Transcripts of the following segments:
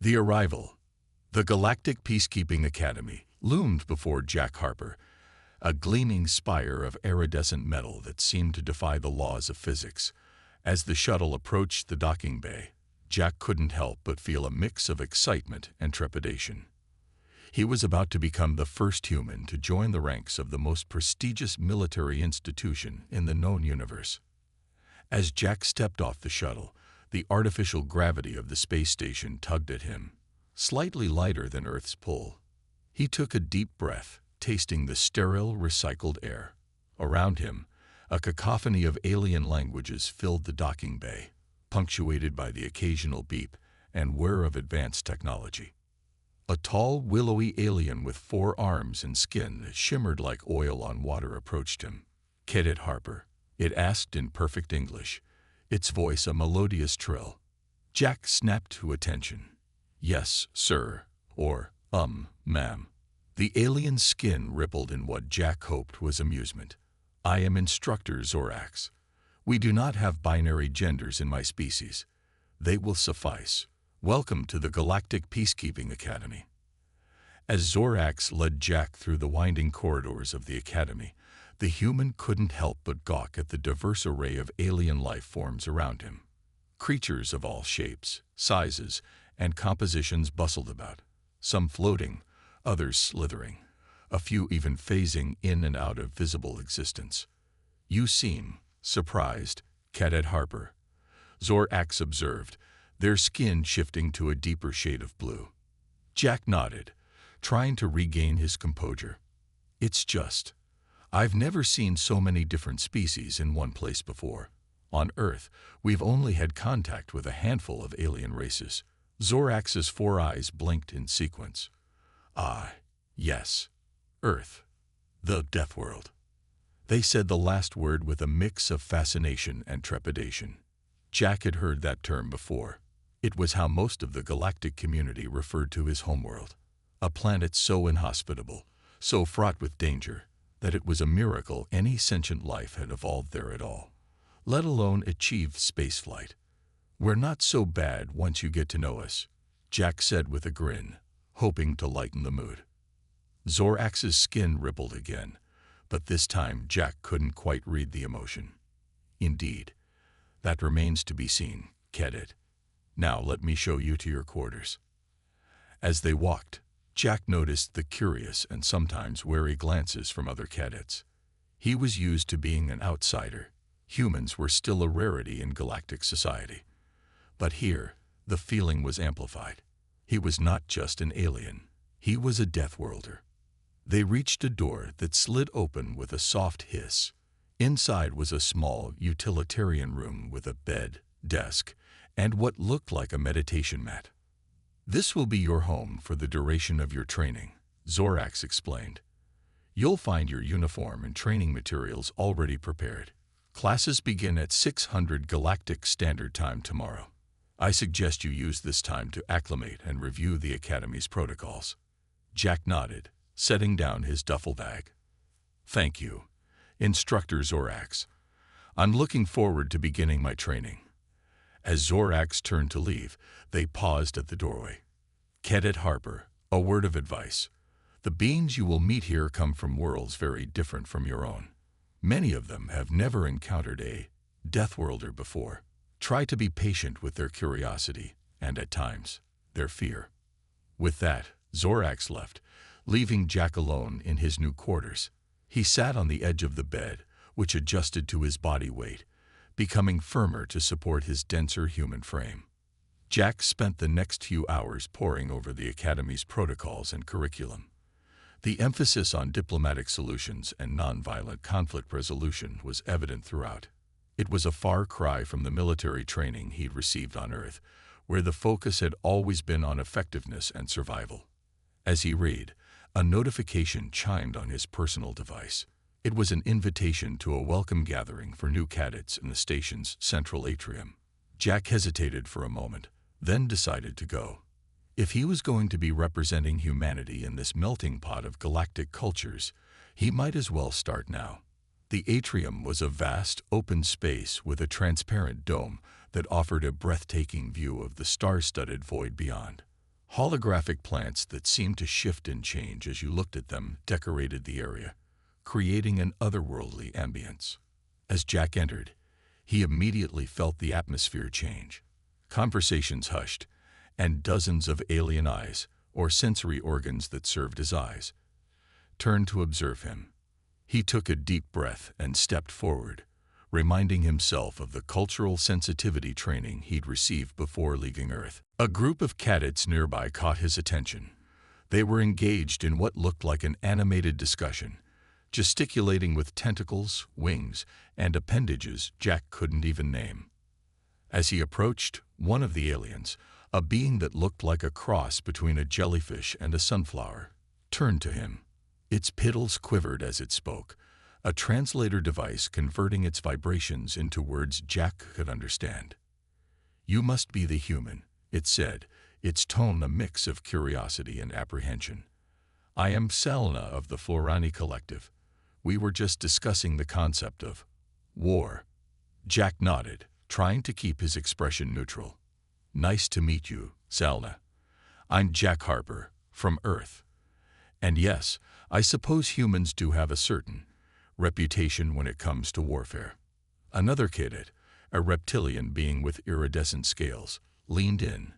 The arrival. The Galactic Peacekeeping Academy loomed before Jack Harper, a gleaming spire of iridescent metal that seemed to defy the laws of physics. As the shuttle approached the docking bay, Jack couldn't help but feel a mix of excitement and trepidation. He was about to become the first human to join the ranks of the most prestigious military institution in the known universe. As Jack stepped off the shuttle, the artificial gravity of the space station tugged at him, slightly lighter than Earth's pull. He took a deep breath, tasting the sterile, recycled air. Around him, a cacophony of alien languages filled the docking bay, punctuated by the occasional beep and whir of advanced technology. A tall, willowy alien with 4 arms and skin that shimmered like oil on water approached him. "Cadet Harper," it asked in perfect English, its voice a melodious trill. Jack snapped to attention. "Yes, sir," or, ma'am. The alien's skin rippled in what Jack hoped was amusement. "I am Instructor Zorax. We do not have binary genders in my species. They will suffice. Welcome to the Galactic Peacekeeping Academy." As Zorax led Jack through the winding corridors of the Academy, the human couldn't help but gawk at the diverse array of alien life forms around him. Creatures of all shapes, sizes, and compositions bustled about, some floating, others slithering, a few even phasing in and out of visible existence. "You seem surprised, Cadet Harper," Zorax observed, their skin shifting to a deeper shade of blue. Jack nodded, trying to regain his composure. "It's just, I've never seen so many different species in one place before. On Earth, we've only had contact with a handful of alien races." Zorax's 4 eyes blinked in sequence. "Ah, yes. Earth. The Deathworld." They said the last word with a mix of fascination and trepidation. Jack had heard that term before. It was how most of the galactic community referred to his homeworld. A planet so inhospitable, so fraught with danger, that it was a miracle any sentient life had evolved there at all, let alone achieved spaceflight. "We're not so bad once you get to know us," Jack said with a grin, hoping to lighten the mood. Zorax's skin rippled again, but this time Jack couldn't quite read the emotion. "Indeed. That remains to be seen, Cadet. Now let me show you to your quarters." As they walked, Jack noticed the curious and sometimes wary glances from other cadets. He was used to being an outsider. Humans were still a rarity in galactic society. But here, the feeling was amplified. He was not just an alien. He was a Deathworlder. They reached a door that slid open with a soft hiss. Inside was a small, utilitarian room with a bed, desk, and what looked like a meditation mat. "This will be your home for the duration of your training," Zorax explained. "You'll find your uniform and training materials already prepared. Classes begin at 600 Galactic Standard Time tomorrow. I suggest you use this time to acclimate and review the Academy's protocols." Jack nodded, setting down his duffel bag. "Thank you, Instructor Zorax. I'm looking forward to beginning my training." As Zorax turned to leave, they paused at the doorway. "Cadet Harper, a word of advice. The beings you will meet here come from worlds very different from your own. Many of them have never encountered a Deathworlder before. Try to be patient with their curiosity and, at times, their fear." With that, Zorax left, leaving Jack alone in his new quarters. He sat on the edge of the bed, which adjusted to his body weight, becoming firmer to support his denser human frame. Jack spent the next few hours poring over the Academy's protocols and curriculum. The emphasis on diplomatic solutions and nonviolent conflict resolution was evident throughout. It was a far cry from the military training he'd received on Earth, where the focus had always been on effectiveness and survival. As he read, a notification chimed on his personal device. It was an invitation to a welcome gathering for new cadets in the station's central atrium. Jack hesitated for a moment, then decided to go. If he was going to be representing humanity in this melting pot of galactic cultures, he might as well start now. The atrium was a vast, open space with a transparent dome that offered a breathtaking view of the star-studded void beyond. Holographic plants that seemed to shift and change as you looked at them decorated the area, creating an otherworldly ambience. As Jack entered, he immediately felt the atmosphere change. Conversations hushed, and dozens of alien eyes, or sensory organs that served as eyes, turned to observe him. He took a deep breath and stepped forward, reminding himself of the cultural sensitivity training he'd received before leaving Earth. A group of cadets nearby caught his attention. They were engaged in what looked like an animated discussion, gesticulating with tentacles, wings, and appendages Jack couldn't even name. As he approached, one of the aliens, a being that looked like a cross between a jellyfish and a sunflower, turned to him. Its petals quivered as it spoke, a translator device converting its vibrations into words Jack could understand. "You must be the human," it said, its tone a mix of curiosity and apprehension. "I am Selna of the Florani Collective. We were just discussing the concept of war." Jack nodded, trying to keep his expression neutral. "Nice to meet you, Selna. I'm Jack Harper, from Earth. And yes, I suppose humans do have a certain reputation when it comes to warfare." Another cadet, a reptilian being with iridescent scales, leaned in.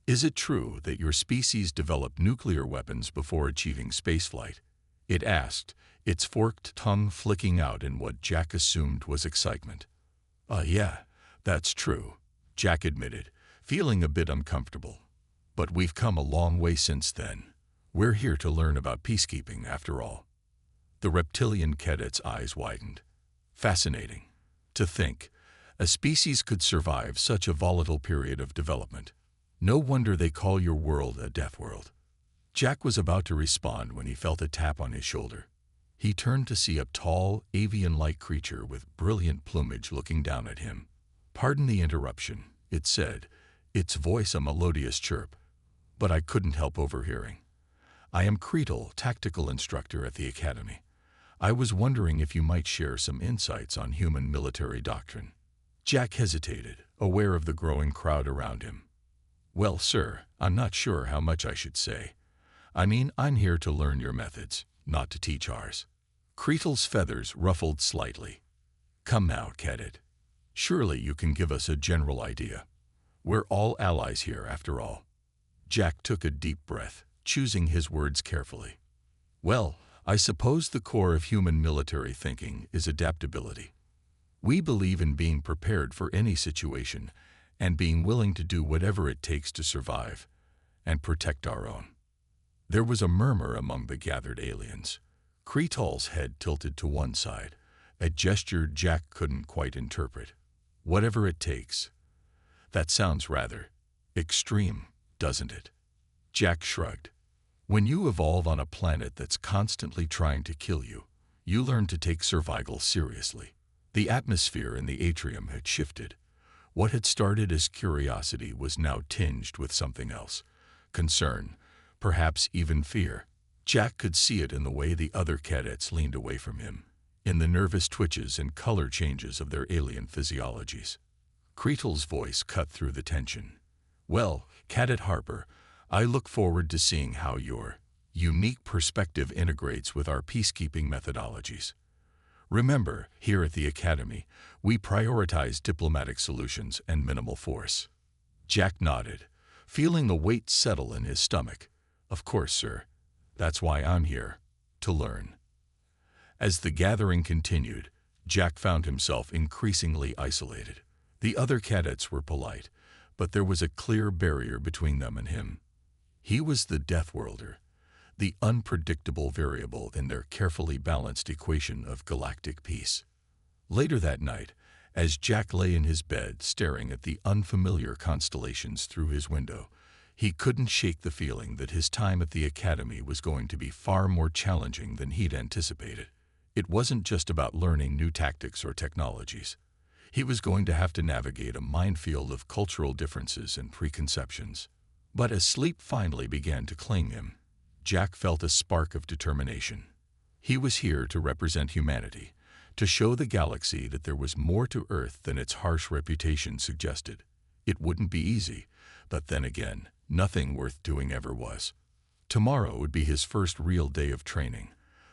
"Is it true that your species developed nuclear weapons before achieving spaceflight?" it asked, its forked tongue flicking out in what Jack assumed was excitement. Yeah, that's true," Jack admitted, feeling a bit uncomfortable. "But we've come a long way since then. We're here to learn about peacekeeping, after all." The reptilian cadet's eyes widened. Fascinating. To think, a species could survive such a volatile period of development. No wonder they call your world a death world. Jack was about to respond when he felt a tap on his shoulder. He turned to see a tall, avian-like creature with brilliant plumage looking down at him. "Pardon the interruption," it said, its voice a melodious chirp, "but I couldn't help overhearing. I am Cretel, tactical instructor at the Academy. I was wondering if you might share some insights on human military doctrine." Jack hesitated, aware of the growing crowd around him. "Well, sir, I'm not sure how much I should say. I mean, I'm here to learn your methods, not to teach ours." Cretel's feathers ruffled slightly. "Come now, cadet. Surely you can give us a general idea. We're all allies here, after all." Jack took a deep breath, choosing his words carefully. "Well, I suppose the core of human military thinking is adaptability. We believe in being prepared for any situation and being willing to do whatever it takes to survive and protect our own." There was a murmur among the gathered aliens. Cretel's head tilted to one side, a gesture Jack couldn't quite interpret. "Whatever it takes. That sounds rather extreme, doesn't it?" Jack shrugged. "When you evolve on a planet that's constantly trying to kill you, you learn to take survival seriously." The atmosphere in the atrium had shifted. What had started as curiosity was now tinged with something else. Concern, perhaps even fear. Jack could see it in the way the other cadets leaned away from him, in the nervous twitches and color changes of their alien physiologies. Cretel's voice cut through the tension. "Well, Cadet Harper, I look forward to seeing how your unique perspective integrates with our peacekeeping methodologies. Remember, here at the Academy, we prioritize diplomatic solutions and minimal force." Jack nodded, feeling the weight settle in his stomach. "Of course, sir. That's why I'm here, to learn." As the gathering continued, Jack found himself increasingly isolated. The other cadets were polite, but there was a clear barrier between them and him. He was the Deathworlder, the unpredictable variable in their carefully balanced equation of galactic peace. Later that night, as Jack lay in his bed staring at the unfamiliar constellations through his window, he couldn't shake the feeling that his time at the Academy was going to be far more challenging than he'd anticipated. It wasn't just about learning new tactics or technologies. He was going to have to navigate a minefield of cultural differences and preconceptions. But as sleep finally began to claim him, Jack felt a spark of determination. He was here to represent humanity, to show the galaxy that there was more to Earth than its harsh reputation suggested. It wouldn't be easy, but then again, Nothing worth doing ever was. Tomorrow would be his first real day of training,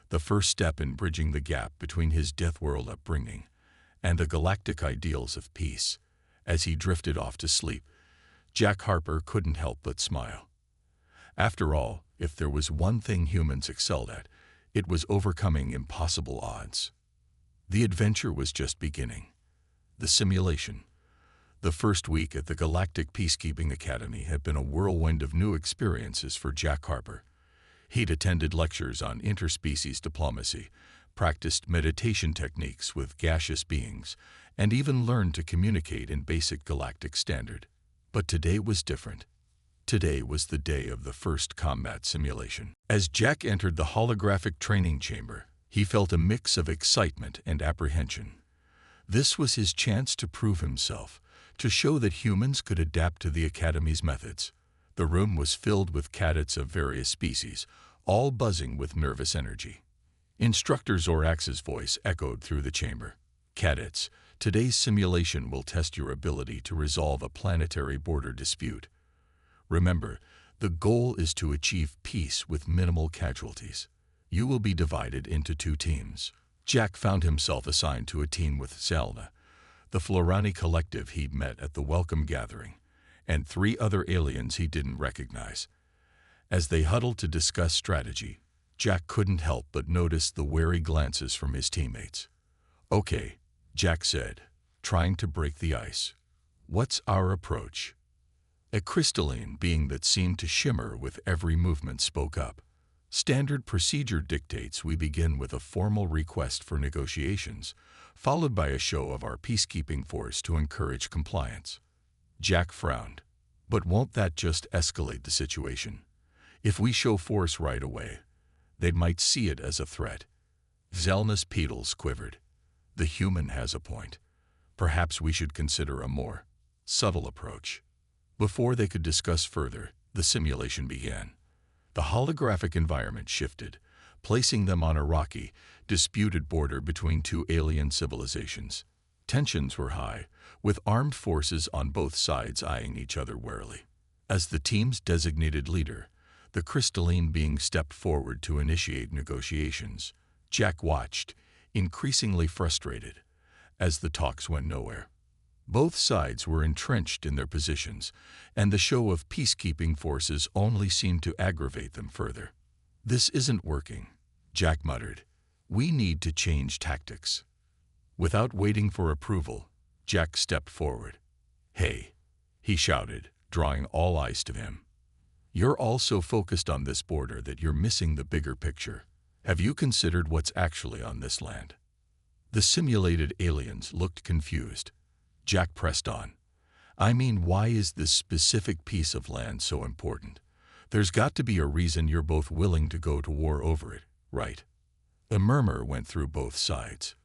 the first step in bridging the gap between his Deathworld upbringing and the galactic ideals of peace. As he drifted off to sleep, Jack Harper couldn't help but smile. After all, if there was one thing humans excelled at, it was overcoming impossible odds. The adventure was just beginning. The simulation. The first week at the Galactic Peacekeeping Academy had been a whirlwind of new experiences for Jack Harper. He'd attended lectures on interspecies diplomacy, practiced meditation techniques with gaseous beings, and even learned to communicate in basic galactic standard. But today was different. Today was the day of the first combat simulation. As Jack entered the holographic training chamber, he felt a mix of excitement and apprehension. This was his chance to prove himself, to show that humans could adapt to the Academy's methods. The room was filled with cadets of various species, all buzzing with nervous energy. Instructor Zorax's voice echoed through the chamber. "Cadets, today's simulation will test your ability to resolve a planetary border dispute. Remember, the goal is to achieve peace with minimal casualties. You will be divided into 2 teams." Jack found himself assigned to a team with Zelna, the Florani collective he'd met at the welcome gathering, and 3 other aliens he didn't recognize. As they huddled to discuss strategy, Jack couldn't help but notice the wary glances from his teammates. "Okay," Jack said, trying to break the ice. "What's our approach?" A crystalline being that seemed to shimmer with every movement spoke up. "Standard procedure dictates we begin with a formal request for negotiations, followed by a show of our peacekeeping force to encourage compliance." Jack frowned. "But won't that just escalate the situation? If we show force right away, they might see it as a threat." Zelna's petals quivered. "The human has a point. Perhaps we should consider a more subtle approach." Before they could discuss further, the simulation began. The holographic environment shifted, placing them on a rocky, disputed border between 2 alien civilizations. Tensions were high, with armed forces on both sides eyeing each other warily. As the team's designated leader, the crystalline being stepped forward to initiate negotiations. Jack watched, increasingly frustrated, as the talks went nowhere. Both sides were entrenched in their positions, and the show of peacekeeping forces only seemed to aggravate them further. "This isn't working," Jack muttered. "We need to change tactics." Without waiting for approval, Jack stepped forward. "Hey," he shouted, drawing all eyes to him. "You're all so focused on this border that you're missing the bigger picture. Have you considered what's actually on this land?" The simulated aliens looked confused. Jack pressed on. "I mean, why is this specific piece of land so important? There's got to be a reason you're both willing to go to war over it, right?" A murmur went through both sides.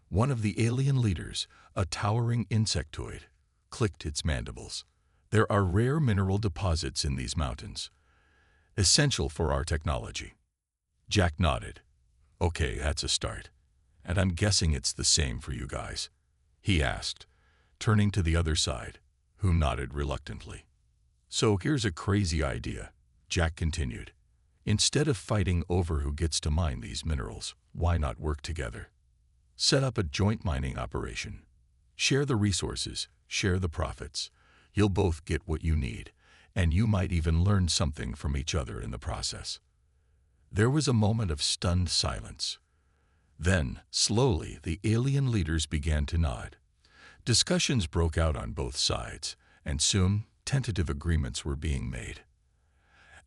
One of the alien leaders, a towering insectoid, clicked its mandibles. "There are rare mineral deposits in these mountains, essential for our technology." Jack nodded. "Okay, that's a start. And I'm guessing it's the same for you guys?" he asked, turning to the other side, who nodded reluctantly. "So here's a crazy idea," Jack continued. "Instead of fighting over who gets to mine these minerals, why not work together? Set up a joint mining operation. Share the resources, share the profits. You'll both get what you need, and you might even learn something from each other in the process." There was a moment of stunned silence. Then, slowly, the alien leaders began to nod. Discussions broke out on both sides, and soon tentative agreements were being made.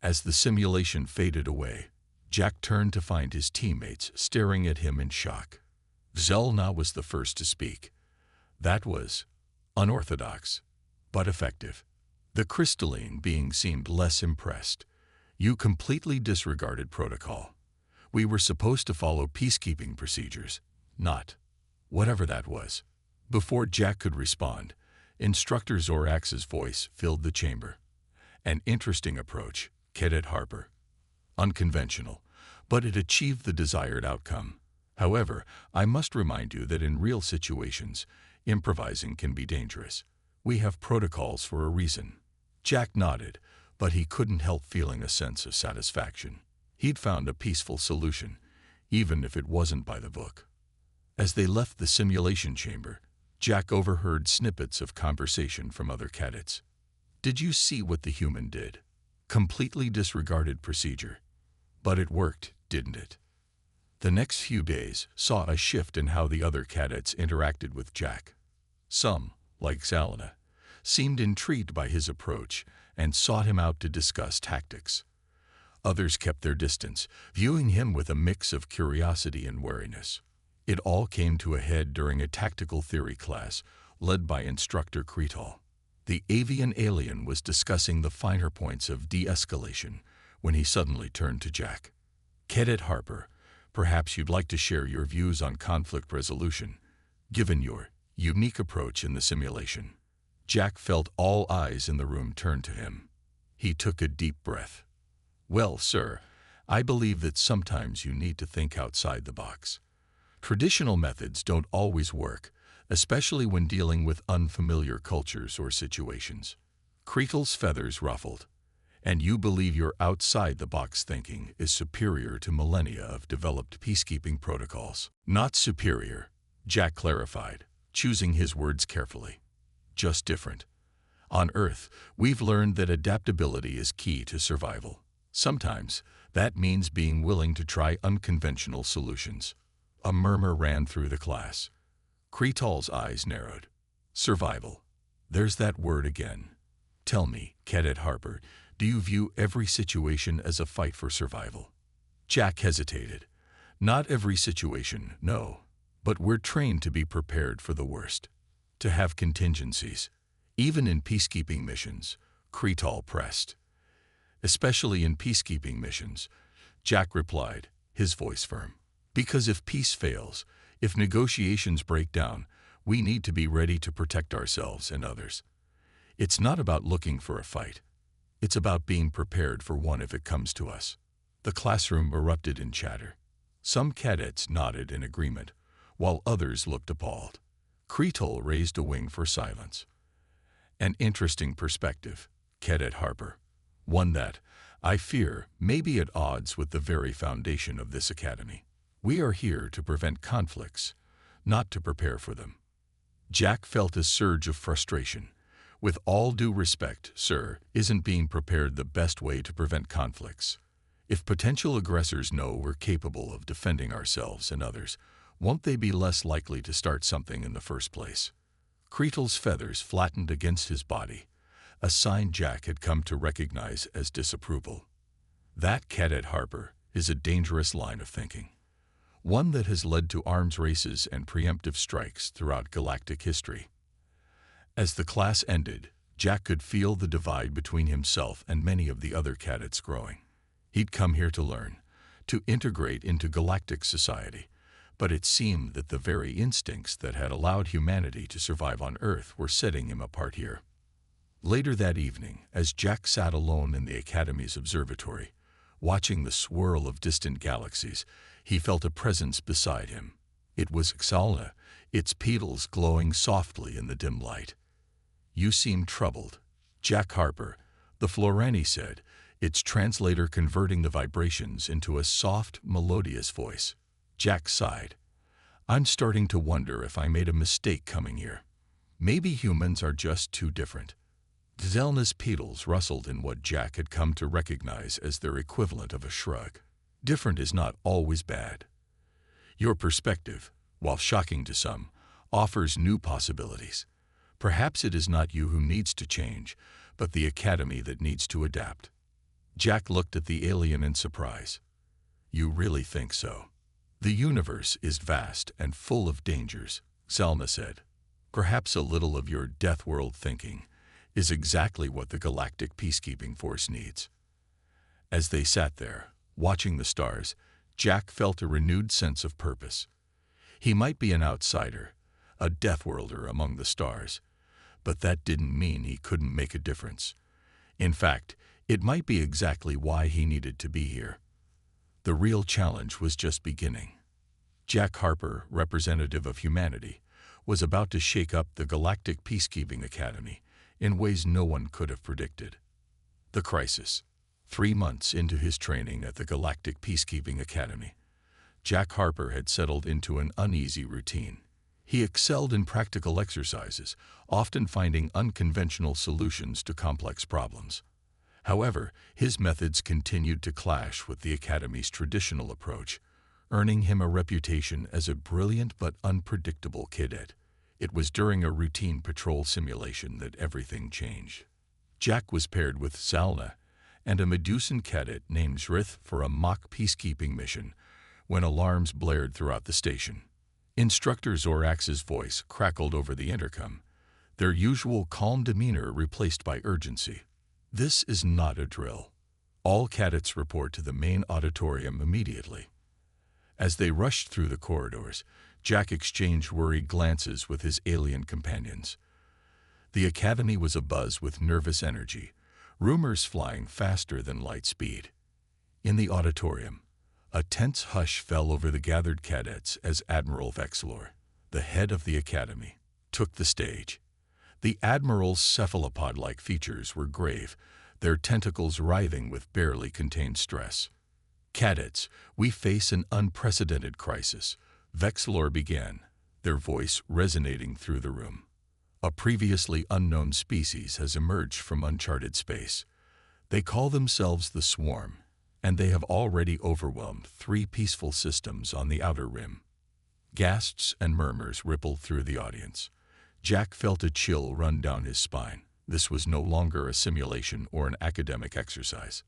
As the simulation faded away, Jack turned to find his teammates staring at him in shock. Zelna was the first to speak. That was unorthodox, but effective. The crystalline being seemed less impressed. "You completely disregarded protocol. We were supposed to follow peacekeeping procedures, not whatever that was." Before Jack could respond, Instructor Zorax's voice filled the chamber. "An interesting approach, Cadet Harper. Unconventional, but it achieved the desired outcome. However, I must remind you that in real situations, improvising can be dangerous. We have protocols for a reason." Jack nodded, but he couldn't help feeling a sense of satisfaction. He'd found a peaceful solution, even if it wasn't by the book. As they left the simulation chamber, Jack overheard snippets of conversation from other cadets. "Did you see what the human did? Completely disregarded procedure. But it worked, didn't it?" The next few days saw a shift in how the other cadets interacted with Jack. Some, like Zalina, seemed intrigued by his approach and sought him out to discuss tactics. Others kept their distance, viewing him with a mix of curiosity and wariness. It all came to a head during a tactical theory class led by instructor Cretal. The avian alien was discussing the finer points of de-escalation when he suddenly turned to Jack. "Cadet Harper, perhaps you'd like to share your views on conflict resolution, given your unique approach in the simulation." Jack felt all eyes in the room turn to him. He took a deep breath. "Well, sir, I believe that sometimes you need to think outside the box. Traditional methods don't always work, especially when dealing with unfamiliar cultures or situations." Cretal's feathers ruffled. "And you believe your outside-the-box thinking is superior to millennia of developed peacekeeping protocols?" "Not superior," Jack clarified, choosing his words carefully. "Just different. On Earth, we've learned that adaptability is key to survival. Sometimes, that means being willing to try unconventional solutions." A murmur ran through the class. Cretal's eyes narrowed. "Survival. There's that word again. Tell me, Cadet Harper, do you view every situation as a fight for survival?" Jack hesitated. "Not every situation, no. But we're trained to be prepared for the worst. To have contingencies. Even in peacekeeping missions," Cretal pressed. "Especially in peacekeeping missions," Jack replied, his voice firm. "Because if peace fails, if negotiations break down, we need to be ready to protect ourselves and others. It's not about looking for a fight. It's about being prepared for one if it comes to us." The classroom erupted in chatter. Some cadets nodded in agreement, while others looked appalled. Cretal raised a wing for silence. "An interesting perspective, Cadet Harper. One that, I fear, may be at odds with the very foundation of this academy. We are here to prevent conflicts, not to prepare for them." Jack felt a surge of frustration. "With all due respect, sir, isn't being prepared the best way to prevent conflicts? If potential aggressors know we're capable of defending ourselves and others, won't they be less likely to start something in the first place?" Cretal's feathers flattened against his body, a sign Jack had come to recognize as disapproval. That, Cadet Harper, is a dangerous line of thinking. One that has led to arms races and preemptive strikes throughout galactic history. As the class ended, Jack could feel the divide between himself and many of the other cadets growing. He'd come here to learn, to integrate into galactic society, but it seemed that the very instincts that had allowed humanity to survive on Earth were setting him apart here. Later that evening, as Jack sat alone in the Academy's observatory, watching the swirl of distant galaxies, he felt a presence beside him. It was Zalina, its petals glowing softly in the dim light. "You seem troubled, Jack Harper," the Florani said, its translator converting the vibrations into a soft, melodious voice. Jack sighed. "I'm starting to wonder if I made a mistake coming here. Maybe humans are just too different." Zalina's petals rustled in what Jack had come to recognize as their equivalent of a shrug. "Different is not always bad. Your perspective, while shocking to some, offers new possibilities. Perhaps it is not you who needs to change, but the Academy that needs to adapt." Jack looked at the alien in surprise. "You really think so?" "The universe is vast and full of dangers," Zalina said. "Perhaps a little of your Deathworld thinking is exactly what the Galactic Peacekeeping Force needs." As they sat there, watching the stars, Jack felt a renewed sense of purpose. He might be an outsider, a Deathworlder among the stars, but that didn't mean he couldn't make a difference. In fact, it might be exactly why he needed to be here. The real challenge was just beginning. Jack Harper, representative of humanity, was about to shake up the Galactic Peacekeeping Academy in ways no one could have predicted. The crisis. 3 months into his training at the Galactic Peacekeeping Academy, Jack Harper had settled into an uneasy routine. He excelled in practical exercises, often finding unconventional solutions to complex problems. However, his methods continued to clash with the Academy's traditional approach, earning him a reputation as a brilliant but unpredictable cadet. It was during a routine patrol simulation that everything changed. Jack was paired with Salna and a Medusan cadet named Zrith for a mock peacekeeping mission when alarms blared throughout the station. Instructor Zorax's voice crackled over the intercom, their usual calm demeanor replaced by urgency. "This is not a drill. All cadets report to the main auditorium immediately." As they rushed through the corridors, Jack exchanged worried glances with his alien companions. The academy was abuzz with nervous energy, rumors flying faster than light speed. In the auditorium, a tense hush fell over the gathered cadets as Admiral Vexlor, the head of the academy, took the stage. The Admiral's cephalopod-like features were grave, their tentacles writhing with barely contained stress. "Cadets, we face an unprecedented crisis," Vexlor began, their voice resonating through the room. "A previously unknown species has emerged from uncharted space. They call themselves the Swarm, and they have already overwhelmed 3 peaceful systems on the outer rim." Gasps and murmurs rippled through the audience. Jack felt a chill run down his spine. This was no longer a simulation or an academic exercise.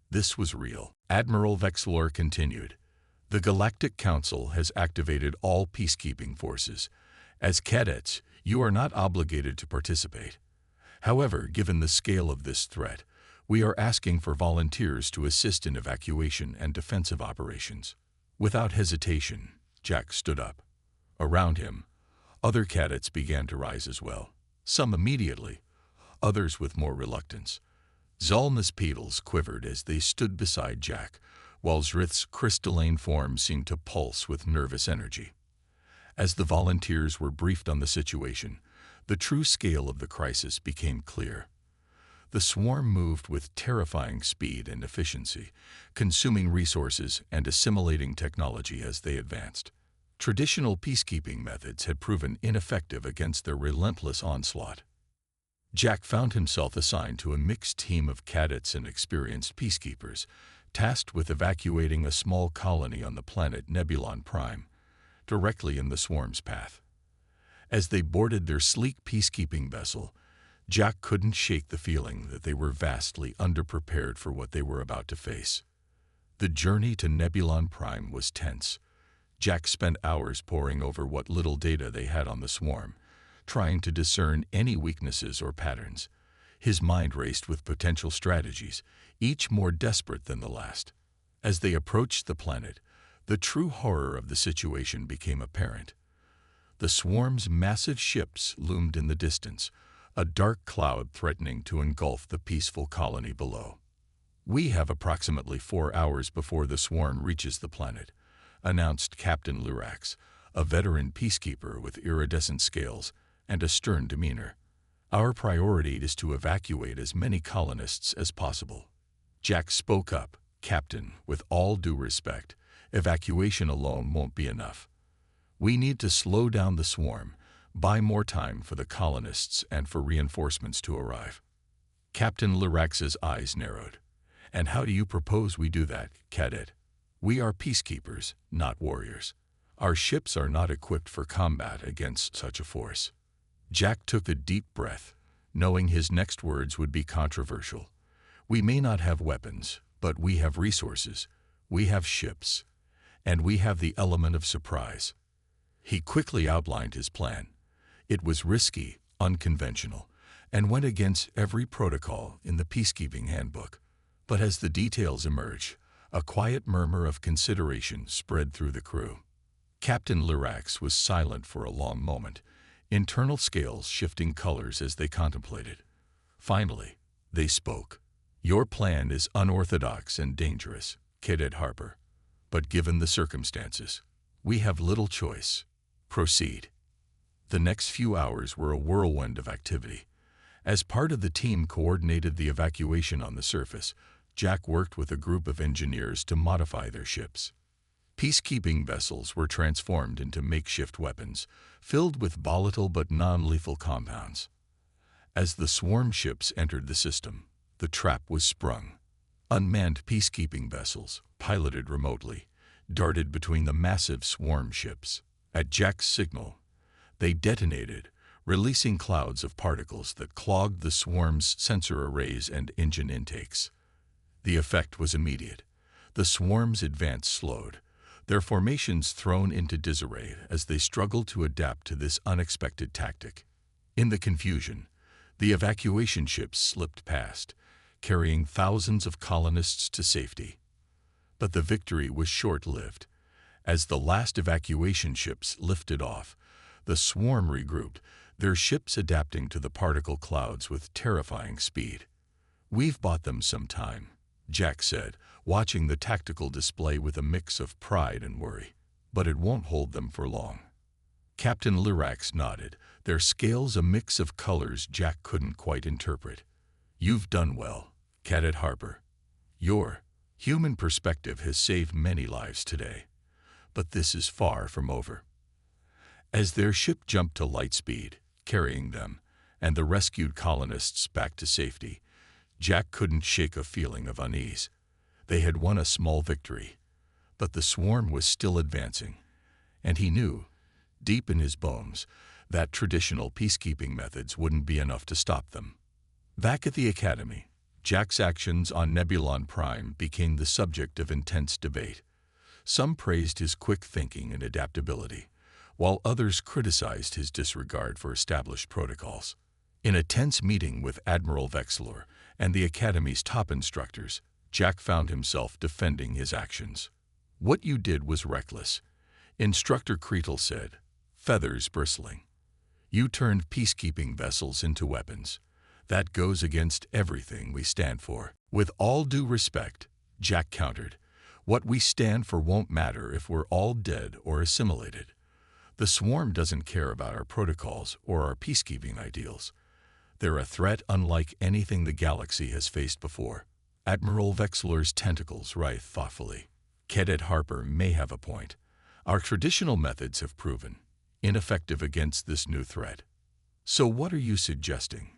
This was real. Admiral Vexlor continued, "The Galactic Council has activated all peacekeeping forces. As cadets, you are not obligated to participate. However, given the scale of this threat, we are asking for volunteers to assist in evacuation and defensive operations." Without hesitation, Jack stood up. Around him, other cadets began to rise as well, some immediately, others with more reluctance. Zalma's petals quivered as they stood beside Jack, while Zrith's crystalline form seemed to pulse with nervous energy. As the volunteers were briefed on the situation, the true scale of the crisis became clear. The swarm moved with terrifying speed and efficiency, consuming resources and assimilating technology as they advanced. Traditional peacekeeping methods had proven ineffective against their relentless onslaught. Jack found himself assigned to a mixed team of cadets and experienced peacekeepers, tasked with evacuating a small colony on the planet Nebulon Prime, directly in the swarm's path. As they boarded their sleek peacekeeping vessel, Jack couldn't shake the feeling that they were vastly underprepared for what they were about to face. The journey to Nebulon Prime was tense. Jack spent hours poring over what little data they had on the swarm, trying to discern any weaknesses or patterns. His mind raced with potential strategies, each more desperate than the last. As they approached the planet, the true horror of the situation became apparent. The swarm's massive ships loomed in the distance, a dark cloud threatening to engulf the peaceful colony below. "We have approximately 4 hours before the swarm reaches the planet," announced Captain Lurax, a veteran peacekeeper with iridescent scales and a stern demeanor. "Our priority is to evacuate as many colonists as possible." Jack spoke up, "Captain, with all due respect, evacuation alone won't be enough. We need to slow down the swarm, buy more time for the colonists and for reinforcements to arrive." Captain Lurax's eyes narrowed. "And how do you propose we do that, Cadet? We are peacekeepers, not warriors. Our ships are not equipped for combat against such a force." Jack took a deep breath, knowing his next words would be controversial. "We may not have weapons, but we have resources, we have ships, and we have the element of surprise." He quickly outlined his plan. It was risky, unconventional, and went against every protocol in the peacekeeping handbook. But as the details emerged, a quiet murmur of consideration spread through the crew. Captain Lurax was silent for a long moment, internal scales shifting colors as they contemplated. Finally, they spoke. "Your plan is unorthodox and dangerous, Cadet Harper. But given the circumstances, we have little choice. Proceed." The next few hours were a whirlwind of activity. As part of the team coordinated the evacuation on the surface, Jack worked with a group of engineers to modify their ships. Peacekeeping vessels were transformed into makeshift weapons, filled with volatile but non-lethal compounds. As the swarm ships entered the system, the trap was sprung. Unmanned peacekeeping vessels, piloted remotely, darted between the massive swarm ships. At Jack's signal, they detonated, releasing clouds of particles that clogged the swarm's sensor arrays and engine intakes. The effect was immediate. The swarm's advance slowed, their formations thrown into disarray as they struggled to adapt to this unexpected tactic. In the confusion, the evacuation ships slipped past, carrying thousands of colonists to safety. But the victory was short-lived. As the last evacuation ships lifted off, the swarm regrouped, their ships adapting to the particle clouds with terrifying speed. "We've bought them some time," Jack said, watching the tactical display with a mix of pride and worry. "But it won't hold them for long." Captain Lyrax nodded, their scales a mix of colors Jack couldn't quite interpret. "You've done well, Cadet Harper. Your human perspective has saved many lives today. But this is far from over." As their ship jumped to light speed, carrying them and the rescued colonists back to safety, Jack couldn't shake a feeling of unease. They had won a small victory, but the swarm was still advancing, and he knew, deep in his bones, that traditional peacekeeping methods wouldn't be enough to stop them. Back at the Academy, Jack's actions on Nebulon Prime became the subject of intense debate. Some praised his quick thinking and adaptability, while others criticized his disregard for established protocols. In a tense meeting with Admiral Vexlor and the Academy's top instructors, Jack found himself defending his actions. "What you did was reckless," Instructor Cretel said, feathers bristling. "You turned peacekeeping vessels into weapons. That goes against everything we stand for." "With all due respect," Jack countered, "what we stand for won't matter if we're all dead or assimilated. The swarm doesn't care about our protocols or our peacekeeping ideals. They're a threat unlike anything the galaxy has faced before." Admiral Vexlor's tentacles writhed thoughtfully. "Cadet Harper may have a point. Our traditional methods have proven ineffective against this new threat." "So what are you suggesting?"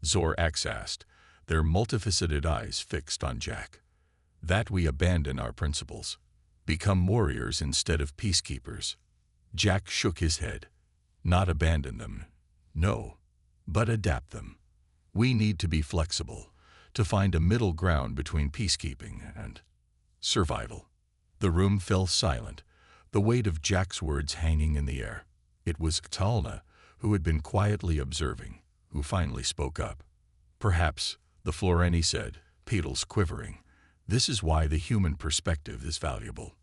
Zorax asked, their multifaceted eyes fixed on Jack. "That we abandon our principles, become warriors instead of peacekeepers." Jack shook his head. "Not abandon them, no, but adapt them. We need to be flexible, to find a middle ground between peacekeeping and survival." The room fell silent, the weight of Jack's words hanging in the air. It was Talna, who had been quietly observing, who finally spoke up. "Perhaps," the Floreni said, petals quivering, "this is why the human perspective is valuable.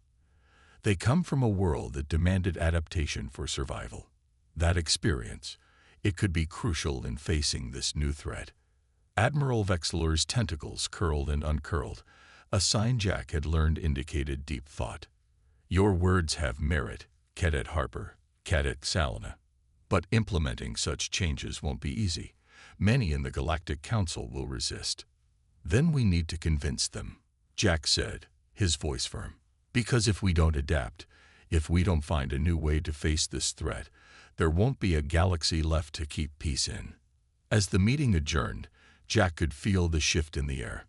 They come from a world that demanded adaptation for survival. That experience, it could be crucial in facing this new threat." Admiral Vexlor's tentacles curled and uncurled, a sign Jack had learned indicated deep thought. "Your words have merit, Cadet Harper, Cadet Salina. But implementing such changes won't be easy. Many in the Galactic Council will resist." "Then we need to convince them," Jack said, his voice firm. "Because if we don't adapt, if we don't find a new way to face this threat, there won't be a galaxy left to keep peace in." As the meeting adjourned, Jack could feel the shift in the air.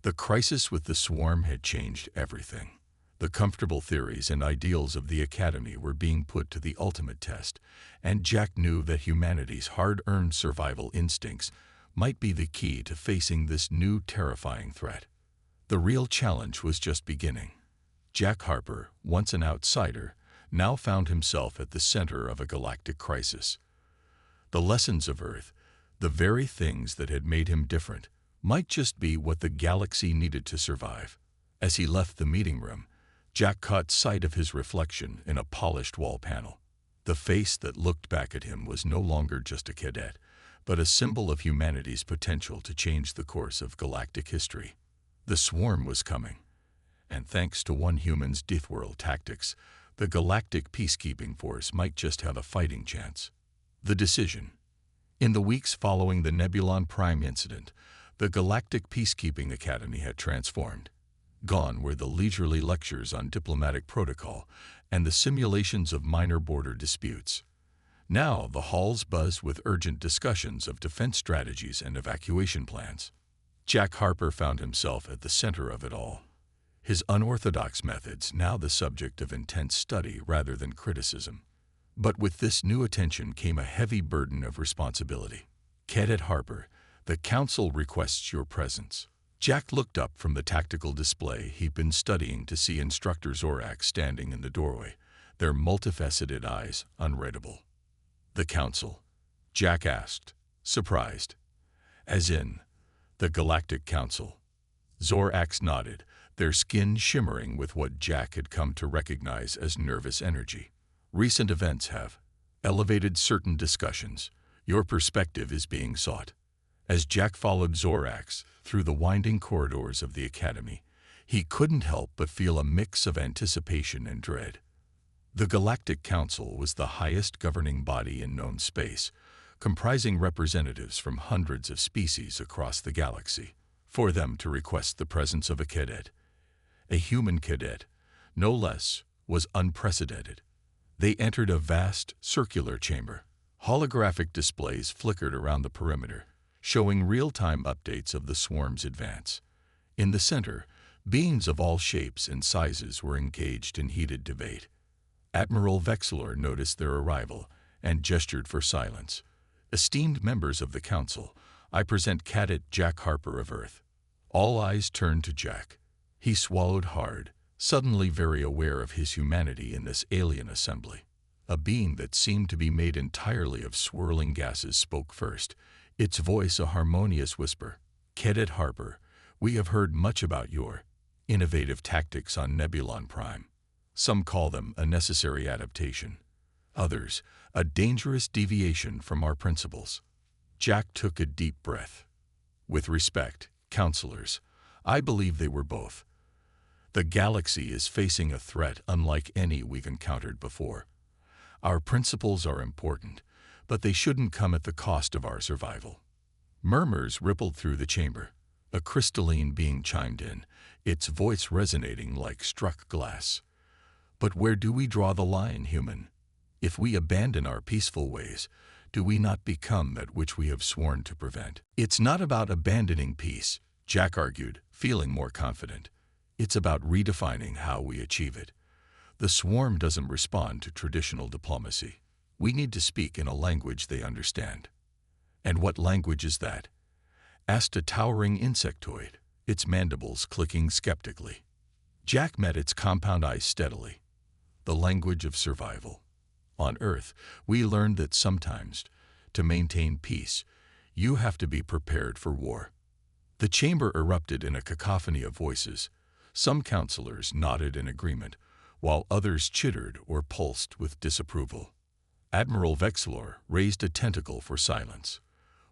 The crisis with the swarm had changed everything. The comfortable theories and ideals of the Academy were being put to the ultimate test, and Jack knew that humanity's hard-earned survival instincts might be the key to facing this new terrifying threat. The real challenge was just beginning. Jack Harper, once an outsider, now found himself at the center of a galactic crisis. The lessons of Earth, the very things that had made him different, might just be what the galaxy needed to survive. As he left the meeting room, Jack caught sight of his reflection in a polished wall panel. The face that looked back at him was no longer just a cadet, but a symbol of humanity's potential to change the course of galactic history. The swarm was coming, and thanks to one human's Deathworld tactics, the galactic peacekeeping force might just have a fighting chance. The decision, In the weeks following the Nebulon Prime incident, the Galactic Peacekeeping Academy had transformed. Gone were the leisurely lectures on diplomatic protocol and the simulations of minor border disputes. Now the halls buzzed with urgent discussions of defense strategies and evacuation plans. Jack Harper found himself at the center of it all. His unorthodox methods now the subject of intense study rather than criticism. But with this new attention came a heavy burden of responsibility. Cadet Harper, the Council requests your presence. Jack looked up from the tactical display he'd been studying to see Instructor Zorak standing in the doorway, their multifaceted eyes unreadable. The Council? Jack asked, surprised. As in, the Galactic Council. Zorax nodded, their skin shimmering with what Jack had come to recognize as nervous energy. Recent events have elevated certain discussions. Your perspective is being sought. As Jack followed Zorax through the winding corridors of the Academy, he couldn't help but feel a mix of anticipation and dread. The Galactic Council was the highest governing body in known space, comprising representatives from hundreds of species across the galaxy. For them to request the presence of a cadet, a human cadet, no less, was unprecedented. They entered a vast, circular chamber. Holographic displays flickered around the perimeter, showing real-time updates of the swarm's advance. In the center, beings of all shapes and sizes were engaged in heated debate. Admiral Vexilor noticed their arrival and gestured for silence. Esteemed members of the Council, I present Cadet Jack Harper of Earth. All eyes turned to Jack. He swallowed hard, suddenly very aware of his humanity in this alien assembly. A being that seemed to be made entirely of swirling gases spoke first, its voice a harmonious whisper. Cadet Harper, we have heard much about your innovative tactics on Nebulon Prime. Some call them a necessary adaptation. Others, a dangerous deviation from our principles. Jack took a deep breath. With respect, counselors, I believe they were both. The galaxy is facing a threat unlike any we've encountered before. Our principles are important, but they shouldn't come at the cost of our survival. Murmurs rippled through the chamber. A crystalline being chimed in, its voice resonating like struck glass. But where do we draw the line, human? If we abandon our peaceful ways, do we not become that which we have sworn to prevent? It's not about abandoning peace, Jack argued, feeling more confident. It's about redefining how we achieve it. The swarm doesn't respond to traditional diplomacy. We need to speak in a language they understand. And what language is that? Asked a towering insectoid, its mandibles clicking skeptically. Jack met its compound eyes steadily. The language of survival. On Earth, we learned that sometimes, to maintain peace, you have to be prepared for war. The chamber erupted in a cacophony of voices. Some counselors nodded in agreement, while others chittered or pulsed with disapproval. Admiral Vexilor raised a tentacle for silence.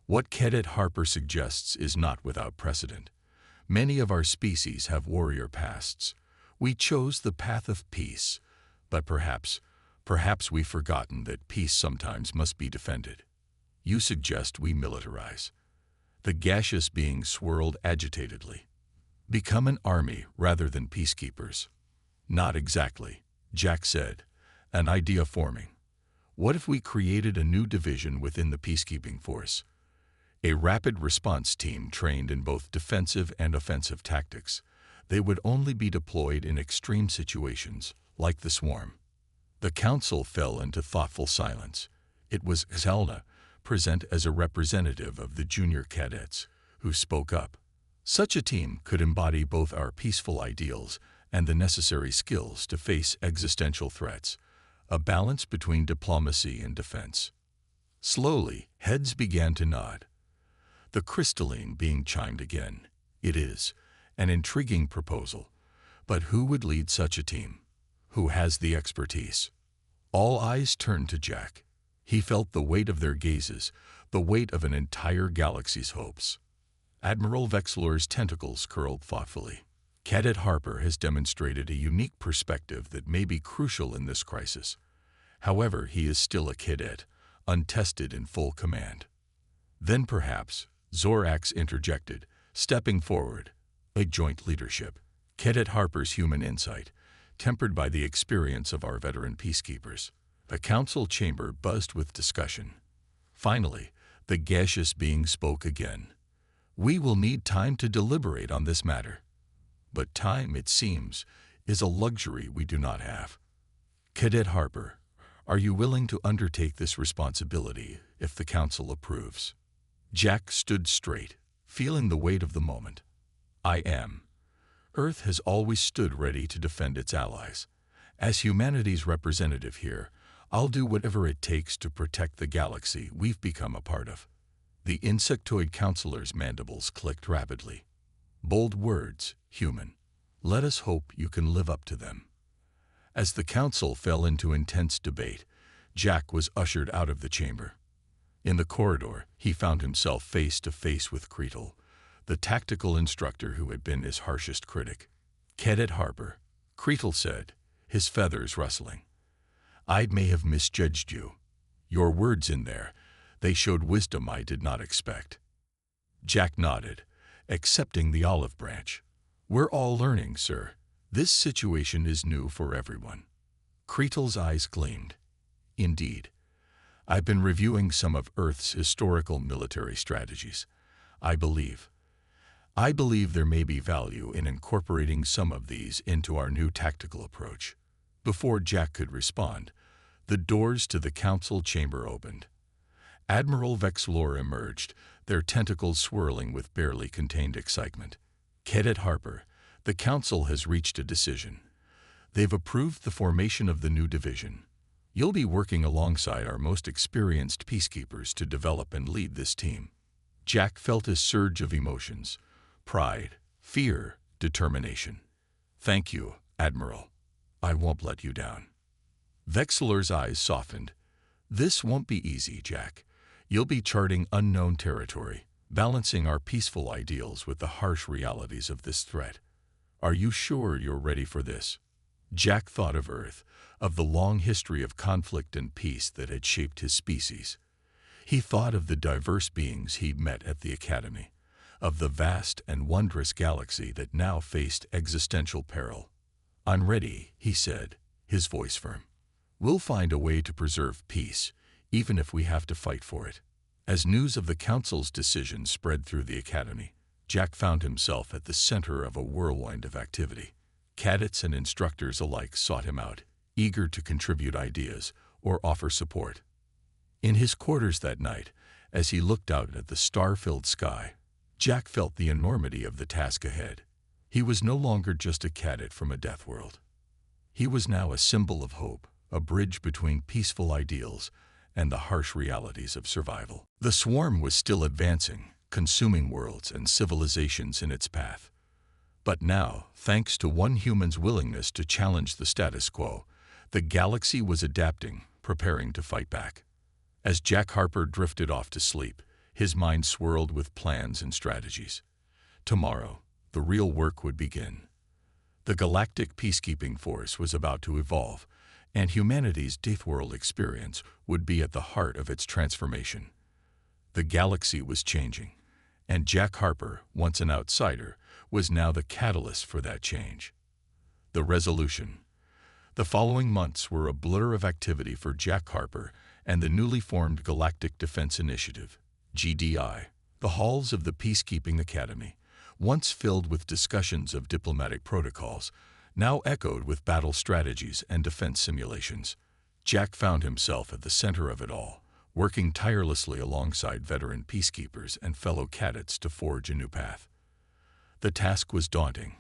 What Cadet Harper suggests is not without precedent. Many of our species have warrior pasts. We chose the path of peace, but perhaps we've forgotten that peace sometimes must be defended. You suggest we militarize. The gaseous being swirled agitatedly. Become an army rather than peacekeepers. Not exactly, Jack said, an idea forming. What if we created a new division within the peacekeeping force? A rapid response team trained in both defensive and offensive tactics. They would only be deployed in extreme situations, like the swarm. The council fell into thoughtful silence. It was Zelda, present as a representative of the junior cadets, who spoke up. Such a team could embody both our peaceful ideals and the necessary skills to face existential threats, a balance between diplomacy and defense. Slowly, heads began to nod. The crystalline being chimed again. It is an intriguing proposal, but who would lead such a team? Who has the expertise? All eyes turned to Jack. He felt the weight of their gazes, the weight of an entire galaxy's hopes. Admiral Vexilor's tentacles curled thoughtfully. Cadet Harper has demonstrated a unique perspective that may be crucial in this crisis. However, he is still a cadet, untested in full command. Then perhaps, Zorax interjected, stepping forward. A joint leadership. Cadet Harper's human insight, tempered by the experience of our veteran peacekeepers. A council chamber buzzed with discussion. Finally, the gaseous being spoke again. We will need time to deliberate on this matter. But time, it seems, is a luxury we do not have. Cadet Harper, are you willing to undertake this responsibility if the council approves? Jack stood straight, feeling the weight of the moment. I am. Earth has always stood ready to defend its allies. As humanity's representative here, I'll do whatever it takes to protect the galaxy we've become a part of. The insectoid counselor's mandibles clicked rapidly. Bold words, human. Let us hope you can live up to them. As the council fell into intense debate, Jack was ushered out of the chamber. In the corridor, he found himself face to face with Creetle, the tactical instructor who had been his harshest critic. Cadet Harper, Creetle said, his feathers rustling. I may have misjudged you. Your words in there, they showed wisdom I did not expect. Jack nodded, accepting the olive branch. We're all learning, sir. This situation is new for everyone. Creetle's eyes gleamed. Indeed. I've been reviewing some of Earth's historical military strategies. I believe there may be value in incorporating some of these into our new tactical approach. Before Jack could respond, the doors to the council chamber opened. Admiral Vexlor emerged, their tentacles swirling with barely contained excitement. Cadet Harper, the council has reached a decision. They've approved the formation of the new division. You'll be working alongside our most experienced peacekeepers to develop and lead this team. Jack felt a surge of emotions. Pride, fear, determination. Thank you, Admiral. I won't let you down. Vexlor's eyes softened. This won't be easy, Jack. You'll be charting unknown territory, balancing our peaceful ideals with the harsh realities of this threat. Are you sure you're ready for this? Jack thought of Earth, of the long history of conflict and peace that had shaped his species. He thought of the diverse beings he'd met at the Academy, of the vast and wondrous galaxy that now faced existential peril. I'm ready, he said, his voice firm. We'll find a way to preserve peace, even if we have to fight for it. As news of the Council's decision spread through the Academy, Jack found himself at the center of a whirlwind of activity. Cadets and instructors alike sought him out, eager to contribute ideas or offer support. In his quarters that night, as he looked out at the star-filled sky, Jack felt the enormity of the task ahead. He was no longer just a cadet from a death world. He was now a symbol of hope, a bridge between peaceful ideals and the harsh realities of survival. The swarm was still advancing, consuming worlds and civilizations in its path. But now, thanks to one human's willingness to challenge the status quo, the galaxy was adapting, preparing to fight back. As Jack Harper drifted off to sleep, his mind swirled with plans and strategies. Tomorrow, the real work would begin. The Galactic Peacekeeping Force was about to evolve, and humanity's Deathworld experience would be at the heart of its transformation. The galaxy was changing, and Jack Harper, once an outsider, was now the catalyst for that change. The resolution. The following months were a blur of activity for Jack Harper and the newly formed Galactic Defense Initiative, GDI. The halls of the Peacekeeping Academy, once filled with discussions of diplomatic protocols, now echoed with battle strategies and defense simulations. Jack found himself at the center of it all, working tirelessly alongside veteran peacekeepers and fellow cadets to forge a new path. The task was daunting: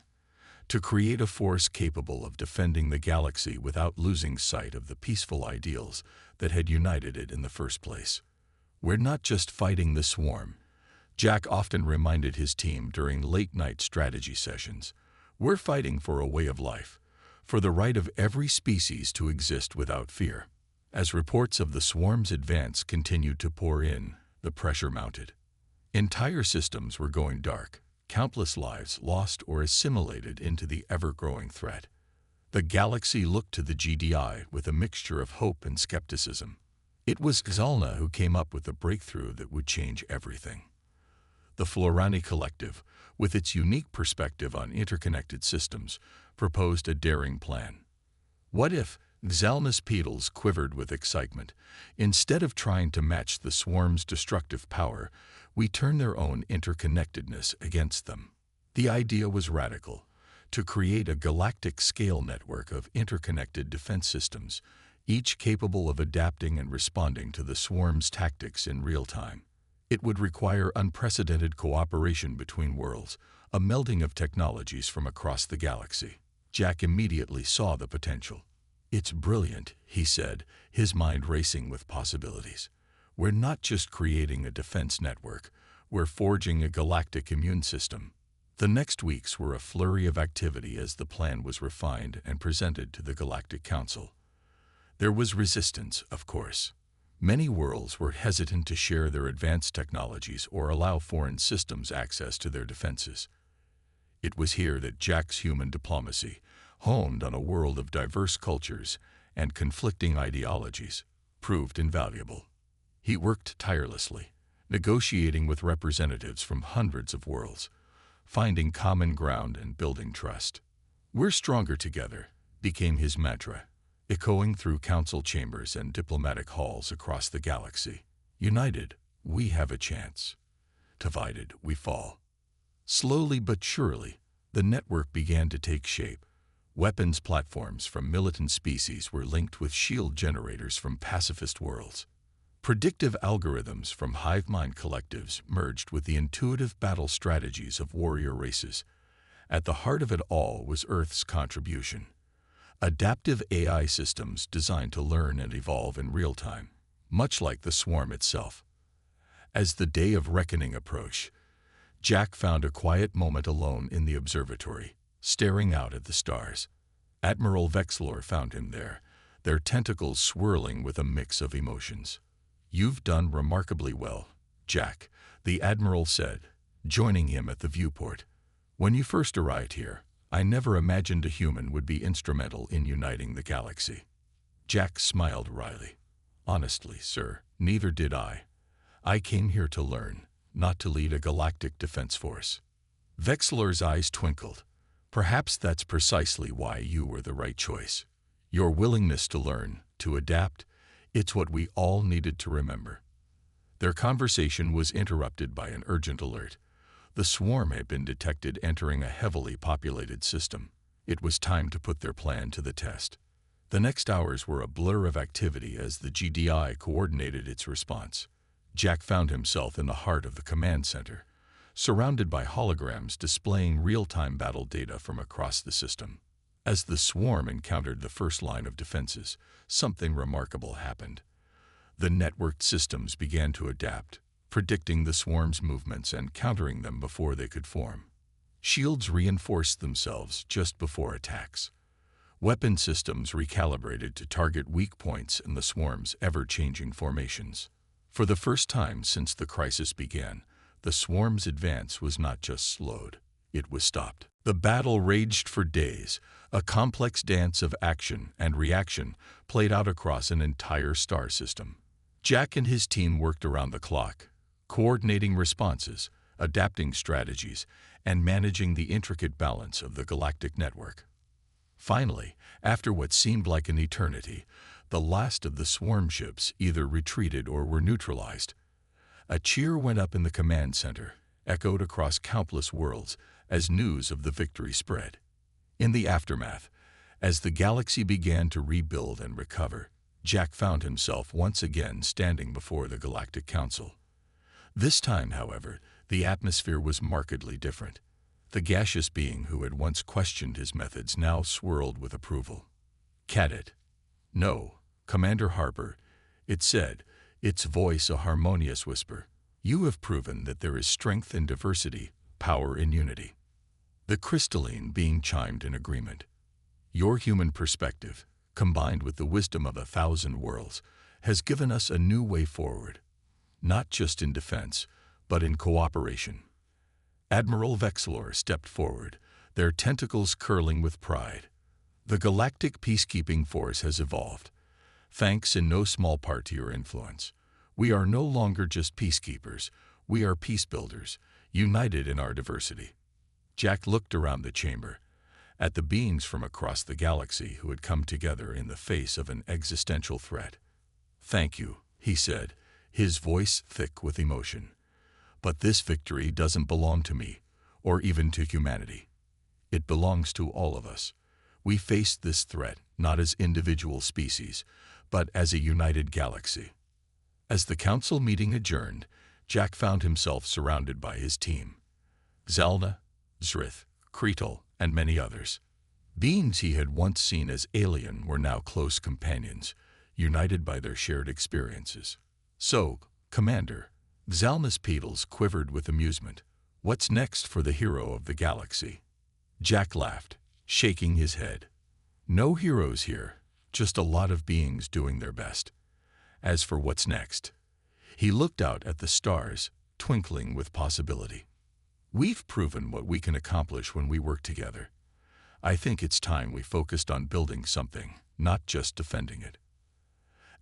to create a force capable of defending the galaxy without losing sight of the peaceful ideals that had united it in the first place. We're not just fighting the swarm, Jack often reminded his team during late-night strategy sessions. We're fighting for a way of life, for the right of every species to exist without fear. As reports of the swarm's advance continued to pour in, the pressure mounted. Entire systems were going dark, countless lives lost or assimilated into the ever-growing threat. The galaxy looked to the GDI with a mixture of hope and skepticism. It was Xalna who came up with a breakthrough that would change everything. The Florani Collective, with its unique perspective on interconnected systems, proposed a daring plan. What if, Xalna's petals quivered with excitement, instead of trying to match the swarm's destructive power, we turn their own interconnectedness against them? The idea was radical: to create a galactic-scale network of interconnected defense systems, each capable of adapting and responding to the swarm's tactics in real time. It would require unprecedented cooperation between worlds, a melding of technologies from across the galaxy. Jack immediately saw the potential. "It's brilliant," he said, his mind racing with possibilities. "We're not just creating a defense network, we're forging a galactic immune system." The next weeks were a flurry of activity as the plan was refined and presented to the Galactic Council. There was resistance, of course. Many worlds were hesitant to share their advanced technologies or allow foreign systems access to their defenses. It was here that Jack's human diplomacy, honed on a world of diverse cultures and conflicting ideologies, proved invaluable. He worked tirelessly, negotiating with representatives from hundreds of worlds, finding common ground and building trust. "We're stronger together," became his mantra, echoing through council chambers and diplomatic halls across the galaxy. "United, we have a chance. Divided, we fall." Slowly but surely, the network began to take shape. Weapons platforms from militant species were linked with shield generators from pacifist worlds. Predictive algorithms from hive mind collectives merged with the intuitive battle strategies of warrior races. At the heart of it all was Earth's contribution: adaptive AI systems designed to learn and evolve in real time, much like the swarm itself. As the day of reckoning approached, Jack found a quiet moment alone in the observatory, staring out at the stars. Admiral Vexlor found him there, their tentacles swirling with a mix of emotions. "You've done remarkably well, Jack," the Admiral said, joining him at the viewport. "When you first arrived here, I never imagined a human would be instrumental in uniting the galaxy." Jack smiled wryly. "Honestly, sir, neither did I. I came here to learn, not to lead a galactic defense force." Vexlor's eyes twinkled. "Perhaps that's precisely why you were the right choice. Your willingness to learn, to adapt, it's what we all needed to remember." Their conversation was interrupted by an urgent alert. The swarm had been detected entering a heavily populated system. It was time to put their plan to the test. The next hours were a blur of activity as the GDI coordinated its response. Jack found himself in the heart of the command center, surrounded by holograms displaying real-time battle data from across the system. As the swarm encountered the first line of defenses, something remarkable happened. The networked systems began to adapt, predicting the swarm's movements and countering them before they could form. Shields reinforced themselves just before attacks. Weapon systems recalibrated to target weak points in the swarm's ever-changing formations. For the first time since the crisis began, the swarm's advance was not just slowed, it was stopped. The battle raged for days, a complex dance of action and reaction played out across an entire star system. Jack and his team worked around the clock, coordinating responses, adapting strategies, and managing the intricate balance of the galactic network. Finally, after what seemed like an eternity, the last of the swarm ships either retreated or were neutralized. A cheer went up in the command center, echoed across countless worlds as news of the victory spread. In the aftermath, as the galaxy began to rebuild and recover, Jack found himself once again standing before the Galactic Council. This time, however, the atmosphere was markedly different. The gaseous being who had once questioned his methods now swirled with approval. "Cadet." "No, Commander Harper," it said, its voice a harmonious whisper. "You have proven that there is strength in diversity, power in unity." The crystalline being chimed in agreement. "Your human perspective, combined with the wisdom of 1,000 worlds, has given us a new way forward, not just in defense, but in cooperation." Admiral Vexlor stepped forward, their tentacles curling with pride. "The Galactic Peacekeeping Force has evolved. thanks in no small part to your influence. We are no longer just peacekeepers, we are peace builders, united in our diversity." Jack looked around the chamber, at the beings from across the galaxy who had come together in the face of an existential threat. "Thank you," he said, his voice thick with emotion. "But this victory doesn't belong to me, or even to humanity. It belongs to all of us. We faced this threat not as individual species, but as a united galaxy." As the council meeting adjourned, Jack found himself surrounded by his team. Zalna, Zrith, Kretal, and many others. Beings he had once seen as alien were now close companions, united by their shared experiences. "So, Commander," Zalna's petals quivered with amusement, "what's next for the hero of the galaxy?" Jack laughed, shaking his head. "No heroes here, just a lot of beings doing their best. As for what's next," he looked out at the stars, twinkling with possibility. "We've proven what we can accomplish when we work together. I think it's time we focused on building something, not just defending it."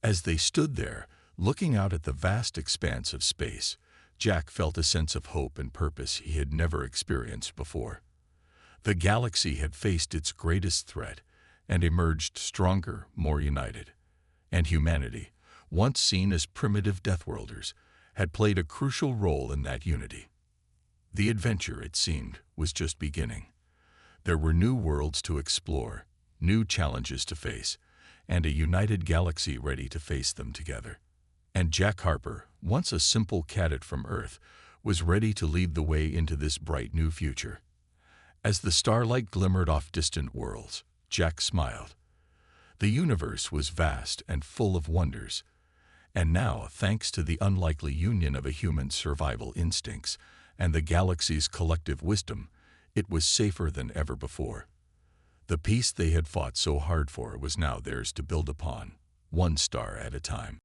As they stood there, looking out at the vast expanse of space, Jack felt a sense of hope and purpose he had never experienced before. The galaxy had faced its greatest threat and emerged stronger, more united. And humanity, once seen as primitive Deathworlders, had played a crucial role in that unity. The adventure, it seemed, was just beginning. There were new worlds to explore, new challenges to face, and a united galaxy ready to face them together. And Jack Harper, once a simple cadet from Earth, was ready to lead the way into this bright new future. As the starlight glimmered off distant worlds, Jack smiled. The universe was vast and full of wonders, and now, thanks to the unlikely union of a human's survival instincts and the galaxy's collective wisdom, it was safer than ever before. The peace they had fought so hard for was now theirs to build upon, one star at a time.